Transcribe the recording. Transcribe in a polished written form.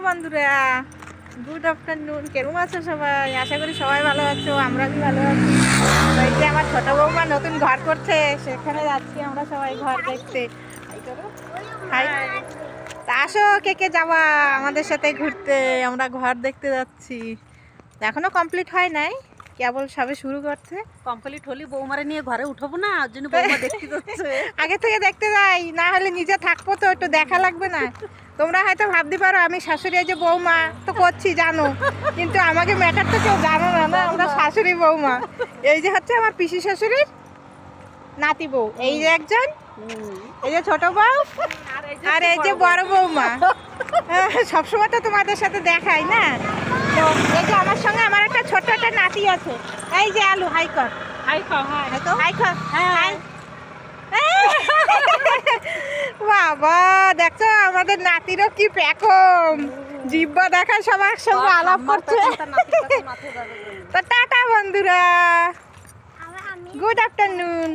বন্ধুরা, good afternoon. কেমন আছো সবাই? আশা করি সবাই ভালো আছো, আমরা কি ভালো আছি। এই যে আমার ছোট বৌমা নতুন ঘর করছে, সেখানে যাচ্ছি আমরা সবাই ঘর দেখতে। হাই, তা আসো কে কে যাবা আমাদের সাথে ঘুরতে। আমরা ঘর দেখতে যাচ্ছি, এখনো কমপ্লিট হয় নাই, কেবল সবে শুরু করছে। কমপ্লিট হলি বৌমারে নিয়ে ঘরে উঠবো না, ওর জন্য বৌমা দেখতে যাচ্ছে। আগে থেকে দেখতে যাই, না হলে নিজে থাকবো তো একটু দেখা লাগবে না। তোমরা হয়তো ভাবতে পারো আমি শাশুড়ি যে বৌমা তো করছি জানো, কিন্তু আমাকে ম্যাটার তো কেউ জানো না। না, আমরা শাশুড়ি বৌমা। এই যে হচ্ছে আমার পিসি শাশুড়ির নাতি বউ, এই যে একজন, এই যে ছোট বউ, আর এই যে বড় বৌমা। সবসময় তো তোমাদের সাথে দেখাই না। তো এই যে আমার সঙ্গে আমার একটা ছোট্ট একটা নাতি আছে, এই যে আলু। হাই কর, হাই খাও, হাই হাই কর, হাই। বাবা, দেখছো আমাদের নাতিরও কি প্যাকম, জিব্বা দেখা সবার সঙ্গে আলাপ করছে। তো টাটা বন্ধুরা, গুড আফটারনুন।